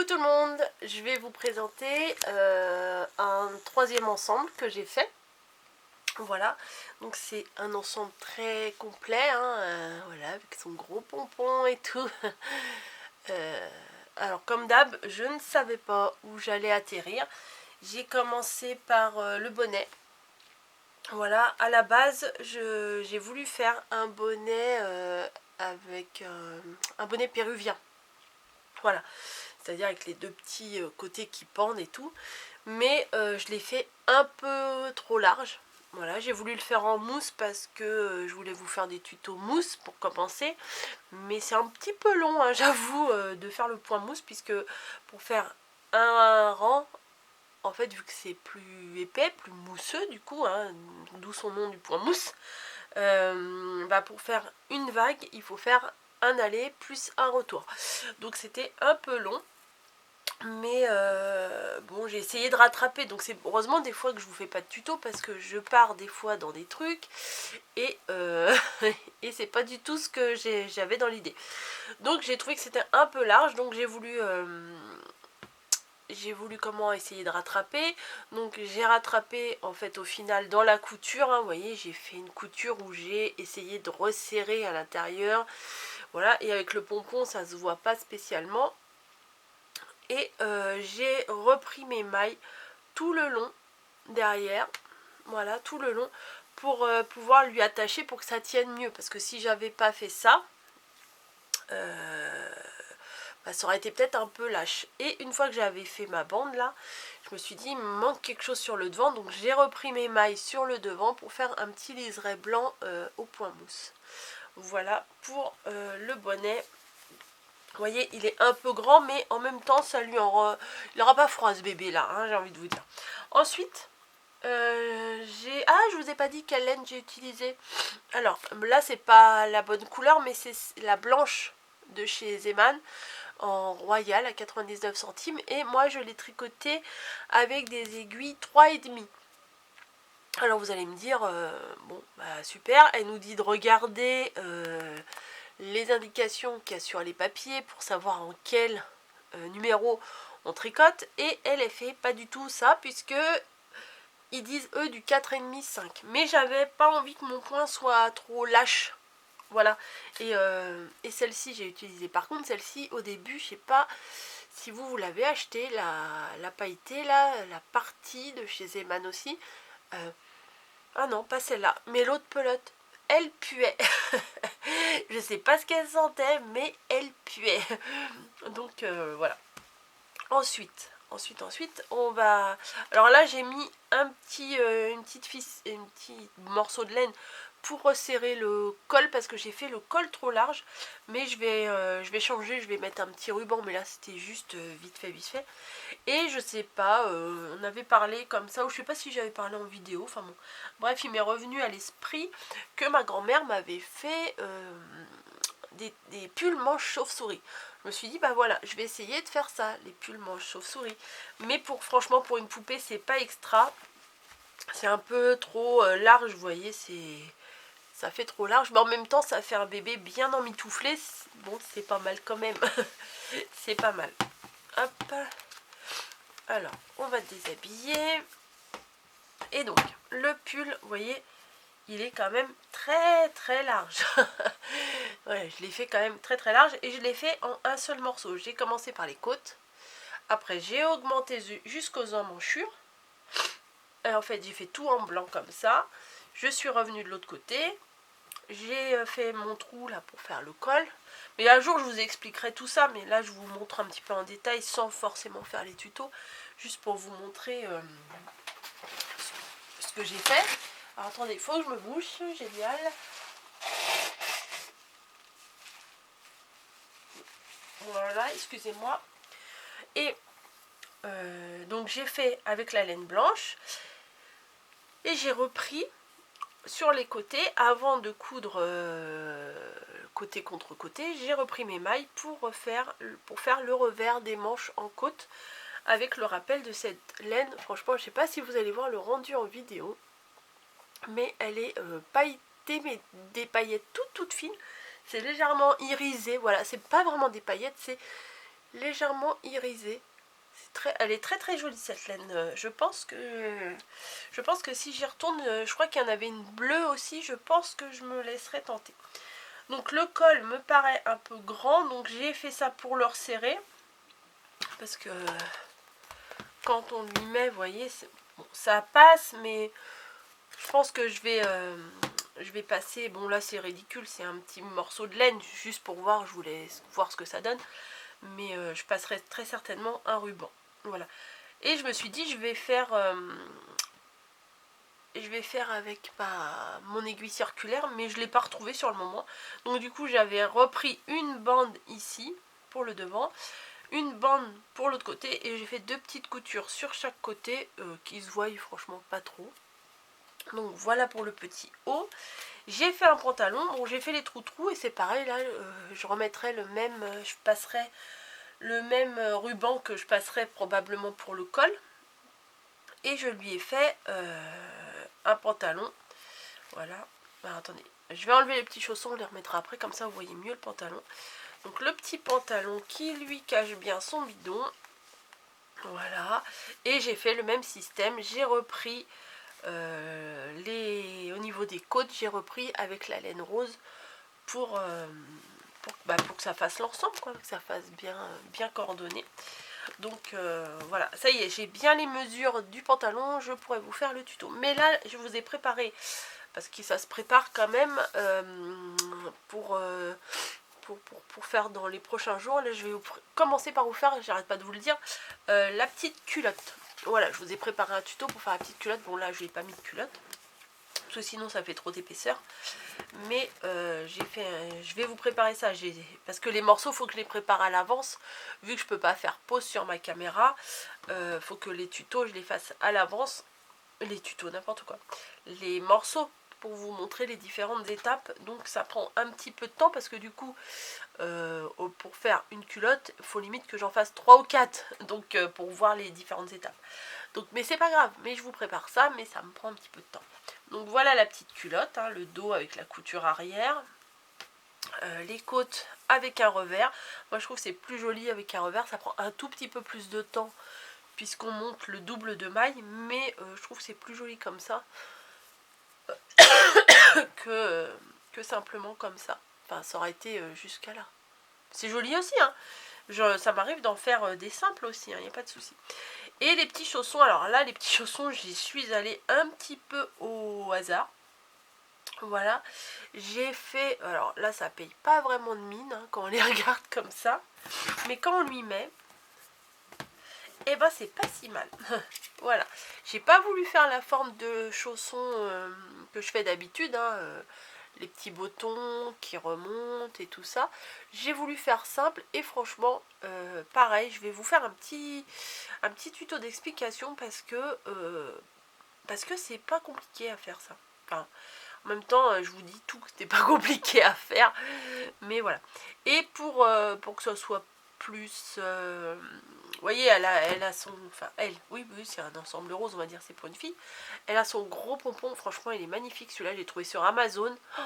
Coucou tout le monde, je vais vous présenter un troisième ensemble que j'ai fait. Voilà, donc c'est un ensemble très complet, hein, voilà, avec son gros pompon et tout. Alors comme d'hab, je ne savais pas où j'allais atterrir. J'ai commencé par le bonnet. Voilà, à la base, j'ai voulu faire un bonnet avec un bonnet péruvien. Voilà, c'est-à-dire avec les deux petits côtés qui pendent et tout. Mais je l'ai fait un peu trop large. Voilà, j'ai voulu le faire en mousse parce que je voulais vous faire des tutos mousse pour compenser. Mais c'est un petit peu long, hein, j'avoue, de faire le point mousse, puisque pour faire un rang, en fait, vu que c'est plus épais, plus mousseux du coup, hein, d'où son nom du point mousse, pour faire une vague, il faut faire un aller plus un retour. Donc c'était un peu long. Mais bon, j'ai essayé de rattraper, donc c'est heureusement des fois que je vous fais pas de tuto parce que je pars des fois dans des trucs et, et c'est pas du tout ce que j'avais dans l'idée. Donc j'ai trouvé que c'était un peu large, donc j'ai voulu comment essayer de rattraper. Donc j'ai rattrapé en fait au final dans la couture, hein, vous voyez, j'ai fait une couture où j'ai essayé de resserrer à l'intérieur, voilà, et avec le pompon ça se voit pas spécialement. Et j'ai repris mes mailles tout le long derrière, voilà, tout le long, pour pouvoir lui attacher pour que ça tienne mieux. Parce que si j'avais pas fait ça, ça aurait été peut-être un peu lâche. Et une fois que j'avais fait ma bande là, je me suis dit il me manque quelque chose sur le devant. Donc j'ai repris mes mailles sur le devant pour faire un petit liseré blanc au point mousse. Voilà pour le bonnet. Vous voyez, il est un peu grand, mais en même temps, ça lui en... il n'aura pas froid, ce bébé-là, hein, j'ai envie de vous dire. Ensuite, ah, je vous ai pas dit quelle laine j'ai utilisé. Alors, là, c'est pas la bonne couleur, mais c'est la blanche de chez Zeman, en royal, à 99 centimes. Et moi, je l'ai tricoté avec des aiguilles 3,5. Alors, vous allez me dire, bon, super, elle nous dit de regarder... les indications qu'il y a sur les papiers pour savoir en quel numéro on tricote, et elle fait pas du tout ça puisque ils disent eux du 4,5 5, mais j'avais pas envie que mon point soit trop lâche, voilà. Et celle-ci j'ai utilisé, par contre celle-ci au début, je sais pas si vous l'avez acheté, la pailletée là, la partie de chez Zeman aussi, ah non pas celle-là, mais l'autre pelote, elle puait. Je sais pas ce qu'elle sentait, mais elle puait. Donc voilà. Ensuite, on va... Alors là, j'ai mis un petit morceau de laine pour resserrer le col parce que j'ai fait le col trop large. Mais je vais changer, je vais mettre un petit ruban, mais là c'était juste vite fait. Et je sais pas, on avait parlé comme ça, ou je sais pas si j'avais parlé en vidéo, enfin bon. Bref, il m'est revenu à l'esprit que ma grand-mère m'avait fait des pulls manches chauve-souris. Je me suis dit, bah voilà, je vais essayer de faire ça, les pulls manches chauve-souris. Mais franchement, pour une poupée, c'est pas extra. C'est un peu trop large, vous voyez, ça fait trop large. Mais en même temps, ça fait un bébé bien emmitouflé. Bon, c'est pas mal quand même. C'est pas mal. Hop. Alors, on va déshabiller. Et donc, le pull, vous voyez, il est quand même très large. Ouais, je l'ai fait quand même très large et je l'ai fait en un seul morceau. J'ai commencé par les côtes. Après, j'ai augmenté jusqu'aux emmanchures. Et en fait, j'ai fait tout en blanc comme ça. Je suis revenue de l'autre côté. J'ai fait mon trou là pour faire le col. Mais un jour, je vous expliquerai tout ça. Mais là, je vous montre un petit peu en détail sans forcément faire les tutos. Juste pour vous montrer ce que j'ai fait. Alors attendez, il faut que je me bouche. Génial. Voilà, excusez-moi. Et donc j'ai fait avec la laine blanche. Et j'ai repris sur les côtés, avant de coudre côté contre côté, j'ai repris mes mailles pour faire le revers des manches en côte avec le rappel de cette laine. Franchement, je sais pas si vous allez voir le rendu en vidéo, mais elle est pailletée, mais des paillettes toutes fines. C'est légèrement irisé, voilà, c'est pas vraiment des paillettes, c'est légèrement irisée. Elle est très très jolie cette laine. Je pense que si j'y retourne, je crois qu'il y en avait une bleue aussi, je pense que je me laisserai tenter. Donc le col me paraît un peu grand, donc j'ai fait ça pour le resserrer. Parce que quand on lui met, vous voyez, bon, ça passe, mais je pense que je vais passer, bon là c'est ridicule, c'est un petit morceau de laine, juste pour voir, je voulais voir ce que ça donne. Mais je passerai très certainement un ruban. Voilà. Et je me suis dit, je vais faire avec mon aiguille circulaire, mais je ne l'ai pas retrouvée sur le moment. Donc du coup, j'avais repris une bande ici, pour le devant, une bande pour l'autre côté, et j'ai fait 2 petites coutures sur chaque côté, qui se voient franchement pas trop. Donc voilà pour le petit haut. J'ai fait un pantalon, bon j'ai fait les trous et c'est pareil, là je remettrai le même, je passerai le même ruban que je passerai probablement pour le col. Et je lui ai fait un pantalon. Voilà. Alors, attendez, je vais enlever les petits chaussons, on les remettra après, comme ça vous voyez mieux le pantalon. Donc le petit pantalon qui lui cache bien son bidon. Voilà. Et j'ai fait le même système, j'ai repris au niveau des côtes, j'ai repris avec la laine rose pour que ça fasse l'ensemble, quoi, que ça fasse bien coordonné. Donc voilà, ça y est, j'ai bien les mesures du pantalon, je pourrais vous faire le tuto. Mais là, je vous ai préparé, parce que ça se prépare quand même pour faire dans les prochains jours. Là, je vais commencer par vous faire, j'arrête pas de vous le dire, la petite culotte. Voilà, je vous ai préparé un tuto pour faire la petite culotte. Bon là, je n'ai pas mis de culotte, parce que sinon ça fait trop d'épaisseur. Mais je vais vous préparer ça, parce que les morceaux, il faut que je les prépare à l'avance, vu que je peux pas faire pause sur ma caméra. Faut que les tutos, je les fasse à l'avance. Les tutos, n'importe quoi. Les morceaux, pour vous montrer les différentes étapes. Donc ça prend un petit peu de temps, parce que du coup, pour faire une culotte, il faut limite que j'en fasse 3 ou 4. Donc pour voir les différentes étapes. Donc, mais c'est pas grave, mais je vous prépare ça, mais ça me prend un petit peu de temps. Donc voilà la petite culotte, hein, le dos avec la couture arrière, les côtes avec un revers. Moi je trouve que c'est plus joli avec un revers, ça prend un tout petit peu plus de temps puisqu'on monte le double de maille, mais je trouve que c'est plus joli comme ça que simplement comme ça. Enfin, ça aurait été jusqu'à là. C'est joli aussi, hein. Ça m'arrive d'en faire des simples aussi, il n'y a pas de souci. Et les petits chaussons, alors là, les petits chaussons, j'y suis allée un petit peu au hasard. Voilà, j'ai fait, alors là, ça paye pas vraiment de mine, hein, quand on les regarde comme ça. Mais quand on lui met, et ben c'est pas si mal. Voilà, j'ai pas voulu faire la forme de chaussons que je fais d'habitude, hein, les petits boutons qui remontent et tout ça. J'ai voulu faire simple et franchement, pareil, je vais vous faire un petit tuto d'explication parce que c'est pas compliqué à faire ça. Enfin, en même temps, je vous dis tout que c'était pas compliqué à faire, mais voilà. Et pour que ça soit plus... vous voyez, elle a son... Enfin, oui, c'est un ensemble rose, on va dire, c'est pour une fille. Elle a son gros pompon, franchement, il est magnifique. Celui-là, j'ai trouvé sur Amazon. Oh,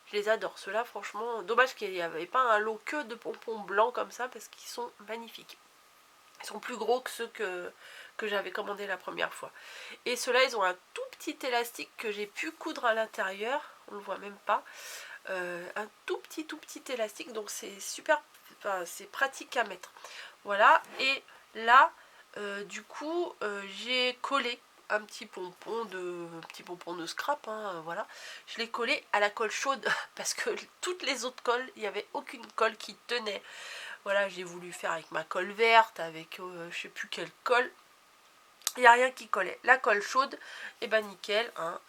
je les adore, ceux-là, franchement. Dommage qu'il n'y avait pas un lot que de pompons blancs comme ça, parce qu'ils sont magnifiques. Ils sont plus gros que ceux que j'avais commandé la première fois. Et ceux-là, ils ont un tout petit élastique que j'ai pu coudre à l'intérieur. On le voit même pas. Un tout petit élastique. Donc c'est super, enfin, c'est pratique à mettre. Voilà. Et là, du coup, j'ai collé un petit pompon de scrap. Hein, voilà. Je l'ai collé à la colle chaude parce que toutes les autres colles, il n'y avait aucune colle qui tenait. Voilà, j'ai voulu faire avec ma colle verte, avec je sais plus quelle colle. Il n'y a rien qui collait. La colle chaude, et ben nickel, hein,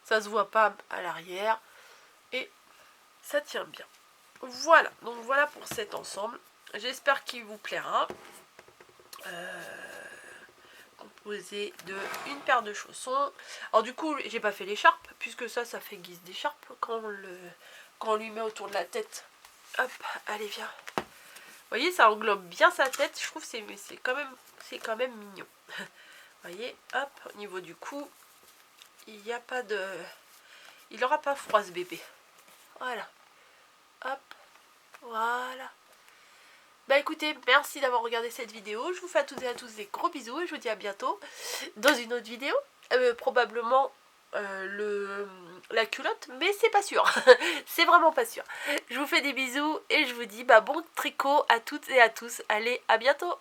ça se voit pas à l'arrière et ça tient bien. Voilà, donc voilà pour cet ensemble. J'espère qu'il vous plaira. Composé de une paire de chaussons. Alors du coup, j'ai pas fait l'écharpe, puisque ça fait guise d'écharpe quand on lui met autour de la tête. Hop, allez viens. Vous voyez, ça englobe bien sa tête. Je trouve que c'est quand même mignon. Vous voyez, hop, au niveau du cou, il n'y a pas de... Il n'aura pas froid ce bébé. Voilà. Hop, voilà. Bah écoutez, merci d'avoir regardé cette vidéo. Je vous fais à toutes et à tous des gros bisous et je vous dis à bientôt dans une autre vidéo. Probablement la culotte, mais c'est pas sûr. C'est vraiment pas sûr. Je vous fais des bisous et je vous dis bon tricot à toutes et à tous. Allez, à bientôt.